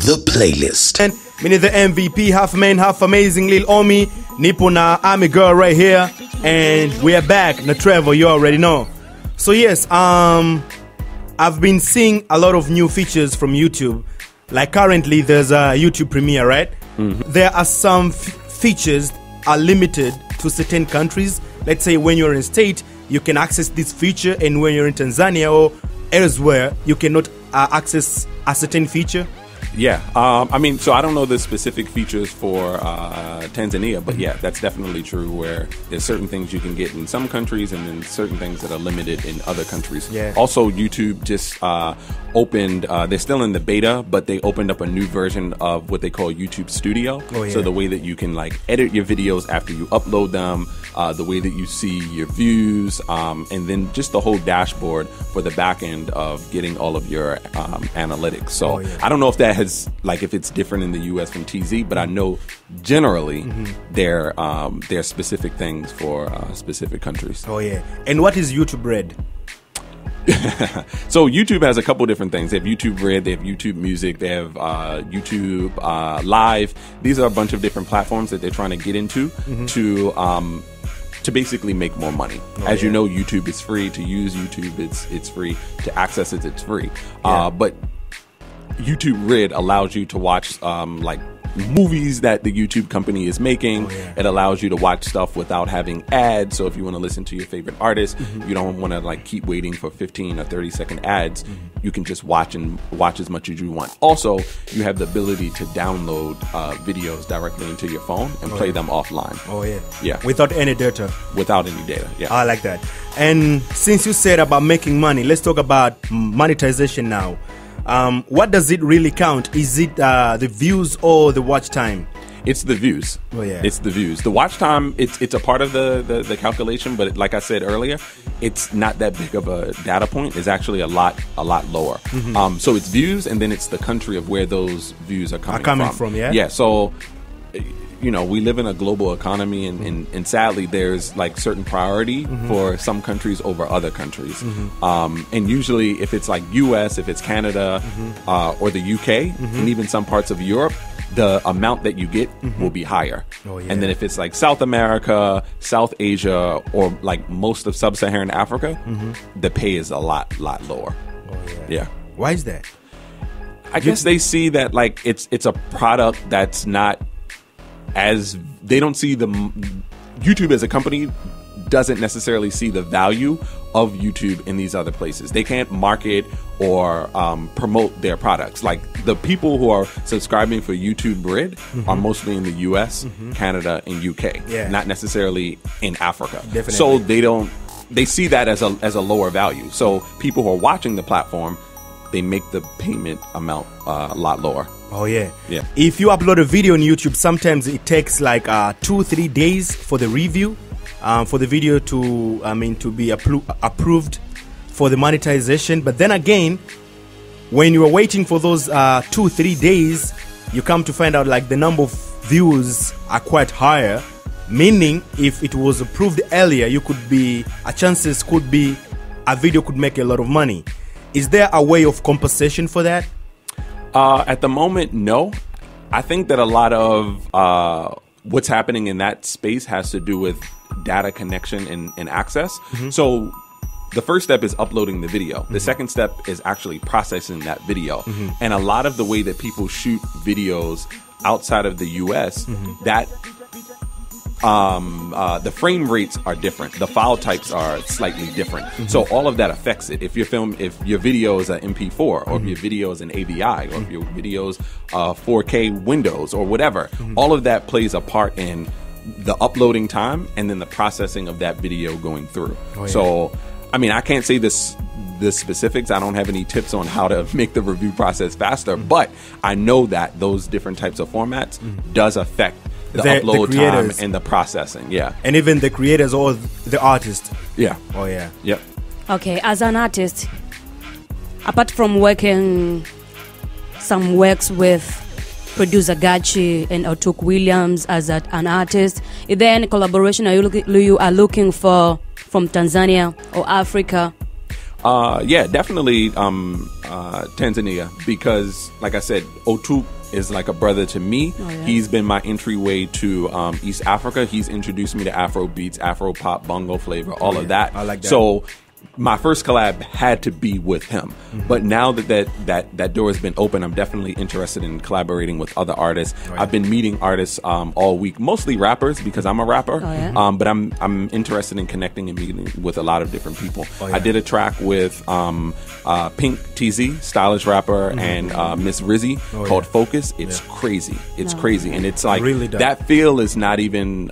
The Playlist. And meaning the MVP, half man, half amazing, Lil Omi, Nipo na Army Girl right here. And we are back. Na Trevor, you already know. So yes, I've been seeing a lot of new features from YouTube. Like currently there's a YouTube Premiere, right? Mm-hmm. There are some features are limited to certain countries. Let's say when you're in a state, you can access this feature, and when you're in Tanzania or elsewhere, you cannot access a certain feature. Yeah, I mean, so I don't know the specific features for Tanzania, but yeah, that's definitely true, where there's certain things you can get in some countries and then certain things that are limited in other countries. Yeah. Also, YouTube just opened, they're still in the beta, but they opened up a new version of what they call YouTube Studio. Oh, yeah. So the way that you can like edit your videos after you upload them, the way that you see your views, and then just the whole dashboard for the back end of getting all of your analytics. So I don't know if that has, like, if it's different in the US from TZ, but I know generally there are specific things for specific countries. Oh yeah. And what is YouTube Red? So YouTube has a couple different things. They have YouTube Red, they have YouTube Music, they have YouTube Live. These are a bunch of different platforms that they're trying to get into to basically make more money. As you know, YouTube is free. To use YouTube, it's free. To access it, it's free. But YouTube Red allows you to watch like movies that the YouTube company is making. It allows you to watch stuff without having ads. So if you want to listen to your favorite artist, you don't want to like keep waiting for 15 or 30-second ads. You can just watch as much as you want. Also, you have the ability to download videos directly into your phone and play them offline. Oh yeah. Yeah. Without any data. Without any data. Yeah. I like that. And since you said about making money, let's talk about monetization now. What does it really count? Is it the views or the watch time? It's the views. Oh yeah. It's the views. The watch time, it's a part of the calculation, but like I said earlier, it's not that big of a data point. It's actually a lot lower. So it's views, and then it's the country of where those views are coming from. Yeah. Yeah. So, you know, we live in a global economy, and sadly, there's like certain priority for some countries over other countries. And usually, if it's like US, if it's Canada, or the UK, and even some parts of Europe, the amount that you get will be higher. Oh, yeah. And then if it's like South America, South Asia, or like most of sub-Saharan Africa, the pay is a lot lower. Oh yeah. Yeah. Why is that? I guess they see that like it's a product that's not as, they don't see the YouTube as a company doesn't necessarily see the value of YouTube in these other places. They can't market or promote their products. Like the people who are subscribing for YouTube Red are mostly in the US, Canada, and UK, not necessarily in Africa. Definitely. So they see that as a lower value. So people who are watching the platform, they make the payment amount a lot lower. Oh yeah. Yeah. If you upload a video on YouTube, sometimes it takes like 2-3 days for the review, for the video to be approved for the monetization. But then again, when you are waiting for those 2-3 days, you come to find out like the number of views are quite higher. Meaning, if it was approved earlier, chances could be a video could make a lot of money. Is there a way of compensation for that? At the moment, no. I think that a lot of what's happening in that space has to do with data connection and access. So the first step is uploading the video. The second step is actually processing that video. And a lot of the way that people shoot videos outside of the US, that the frame rates are different. The file types are slightly different. So all of that affects it. If your video is an MP4, or if your video is an AVI, or if your video is 4K Windows or whatever, all of that plays a part in the uploading time and then the processing of that video going through. Oh, yeah. So, I mean, I can't say the specifics. I don't have any tips on how to make the review process faster, but I know that those different types of formats does affect the upload time and the processing. Yeah. And even the creators or the artists. Yeah. Oh yeah. Yep. Okay, as an artist, apart from working some works with producer Gachi and Otuk Williams as an artist, is there any collaboration you are looking for from Tanzania or Africa? Yeah, definitely Tanzania, because like I said, Otuk is like a brother to me. Oh, yeah. He's been my entryway to East Africa. He's introduced me to Afro beats, Afro pop, bongo flavor, all of that. I like that. So my first collab had to be with him. But now that door has been open, I'm definitely interested in collaborating with other artists. I've been meeting artists all week, mostly rappers because I'm a rapper. But I'm interested in connecting and meeting with a lot of different people. I did a track with Pink TZ, stylish rapper, and Miss Rizzy called Focus. It's crazy. It's crazy. And it's like Really dope. that feel is not even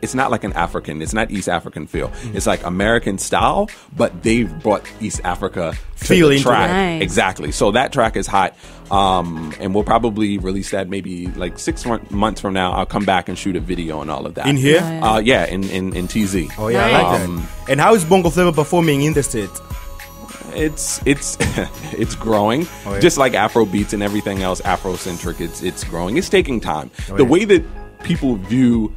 it's not like an African, it's not East African feel. It's like American style, but they've brought East Africa to Feel the into track. it. Nice. Exactly. So that track is hot. And we'll probably release that maybe like 6 months from now. I'll come back and shoot a video and all of that. In here? Yeah, in TZ. Oh yeah, I like that. And how is Bongo Flava performing in the States? It's it's growing, just like Afro beats and everything else Afrocentric. It's growing. It's taking time. The way that people view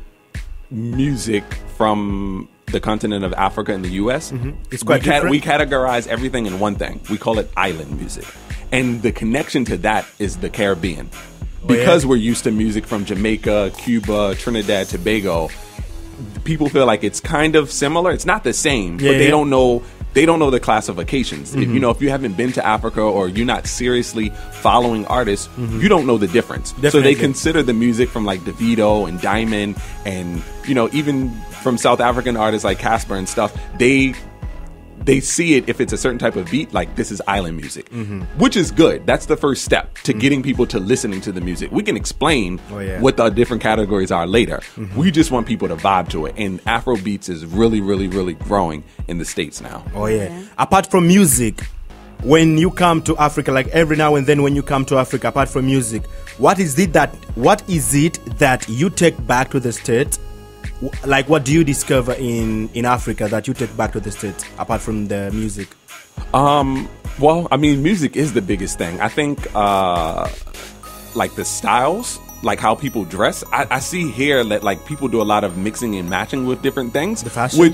music from the continent of Africa and the U.S. It's quite different. We categorize everything in one thing. We call it island music, and the connection to that is the Caribbean, because we're used to music from Jamaica, Cuba, Trinidad, Tobago. People feel like it's kind of similar. It's not the same, but they don't know. They don't know the classifications. If you haven't been to Africa or you're not seriously following artists, you don't know the difference. Definitely. So they consider the music from like Davido and Diamond and, even from South African artists like Casper and stuff, they see it if it's a certain type of beat, like this is island music, which is good. That's the first step to getting people to listening to the music. We can explain what the different categories are later. We just want people to vibe to it. And Afro beats is really, really, really growing in the States now. Oh yeah. Apart from music, when you come to Africa, like every now and then when you come to Africa, apart from music, what is it that you take back to the States? Like, what do you discover in Africa that you take back to the States apart from the music? Well, I mean, music is the biggest thing. I think, like the styles, like how people dress. I see here that like people do a lot of mixing and matching with different things. The fashion?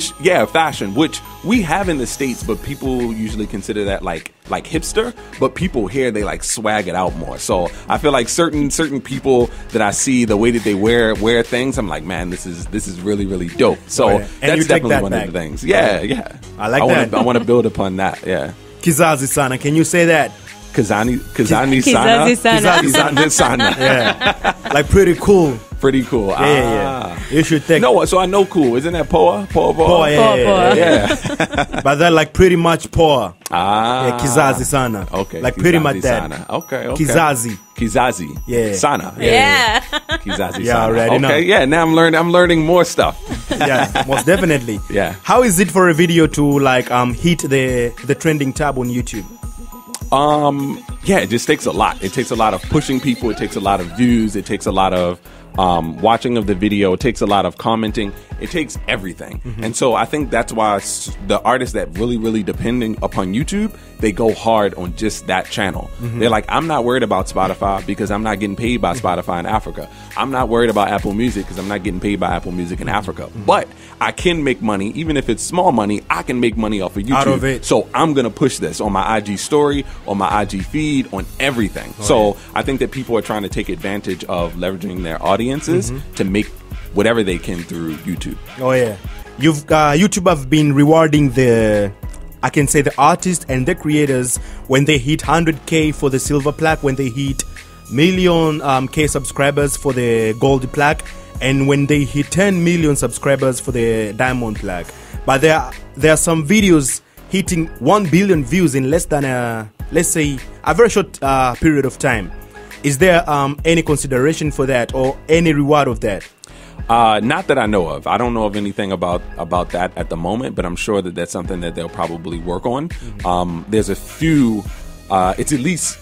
Fashion, which we have in the States, but people usually consider that like hipster. But people here, they like swag it out more. So I feel like certain people that I see, the way that they wear things, I'm like, man, this is really, really dope. So that's definitely one of the things. Yeah. I like that. I want to build upon that. Yeah. Kizazi sana, can you say that? Kazani Kizazi Sana. sana. Yeah. Like pretty cool. Pretty cool. Yeah. You should take. No, so I know cool. Isn't that Poa? Poa, yeah. Yeah. But they're like pretty much poa. Ah. Kizazi sana. Okay. Like pretty much Kizazi that. Sana. Okay. Kizazi. Yeah. Sana. Yeah. Kizazi Yeah, Sana. already know. Okay, yeah, now I'm learning more stuff. Yeah, most definitely. Yeah. How is it for a video to like hit the trending tab on YouTube? Yeah, it just takes a lot. It takes a lot of pushing people. It takes a lot of views. It takes a lot of watching of the video. It takes a lot of commenting. It takes everything. And so I think that's why the artists that really, really depending upon YouTube, they go hard on just that channel. They're like, I'm not worried about Spotify because I'm not getting paid by Spotify in Africa. I'm not worried about Apple Music because I'm not getting paid by Apple Music in Africa. But I can make money, even if it's small money, I can make money off of YouTube. Out of it. So I'm going to push this on my IG story, on my IG feed, on everything. I think that people are trying to take advantage of leveraging their audiences to make whatever they can through YouTube. Oh yeah, YouTube have been rewarding the artists and the creators when they hit 100K for the silver plaque, when they hit million K subscribers for the gold plaque, and when they hit 10 million subscribers for the diamond plaque. But there are some videos hitting 1 billion views in less than let's say a very short period of time. Is there any consideration for that or any reward of that? Not that I know of. I don't know of anything about that at the moment, but I'm sure that that's something that they'll probably work on. There's a few, it's at least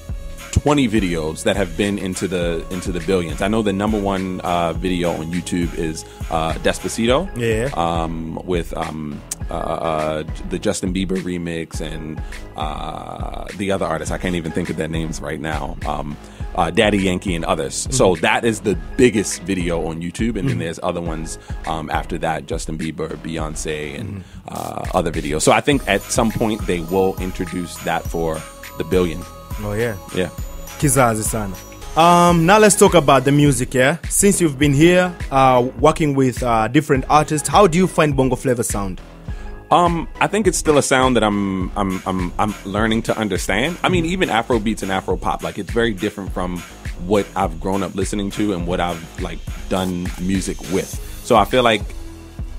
20 videos that have been into the billions. I know the number one video on YouTube is Despacito. Yeah. With the Justin Bieber remix and the other artists. I can't even think of their names right now. Daddy Yankee and others. So that is the biggest video on YouTube, and then there's other ones after that, Justin Bieber, Beyonce, and other videos. So I think at some point they will introduce that for the billion. Oh yeah. Yeah. Kizazi sana. Now let's talk about the music, yeah? Since you've been here working with different artists, how do you find Bongo Flava sound? I think it's still a sound that I'm learning to understand. I mean, even Afro beats and Afro pop, like it's very different from what I've grown up listening to and what I've like done music with. So I feel like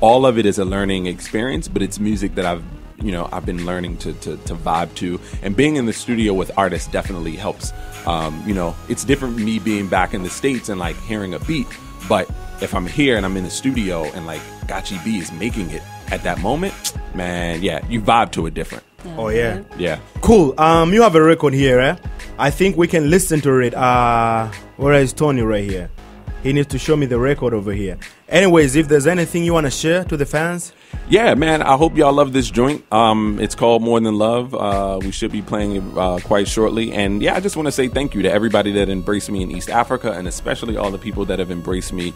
all of it is a learning experience, but it's music that I've been learning to vibe to, and being in the studio with artists definitely helps. It's different me being back in the States and like hearing a beat, but if I'm here and I'm in the studio and like Gachi B is making it at that moment, man, yeah, you vibe to it different. Oh yeah. Yeah. Cool. You have a record here, eh? I think we can listen to it. Where is Tony right here? He needs to show me the record over here. Anyways, if there's anything you want to share to the fans. Yeah, man, I hope y'all love this joint. It's called More Than Love. We should be playing it quite shortly. And yeah, I just want to say thank you to everybody that embraced me in East Africa, and especially all the people that have embraced me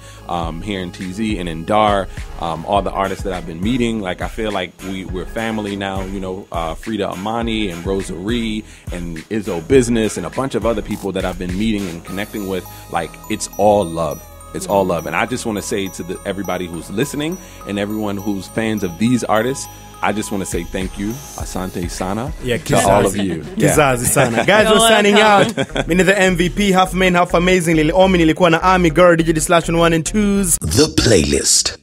here in TZ and in Dar, all the artists that I've been meeting. Like, I feel like we're family now, Frida Amani and Rosary and Izzo Business and a bunch of other people that I've been meeting and connecting with. Like, it's all love. It's all love. And I just want to say to everybody who's listening and everyone who's fans of these artists, I just want to say thank you, Asante Sana, to all of you. Kizazi Sana. Guys, we're signing out. Mini the MVP, half man, half amazing. Lili Omi nilikuwa na Army Girl, DJ /1 and 2s. The Playlist.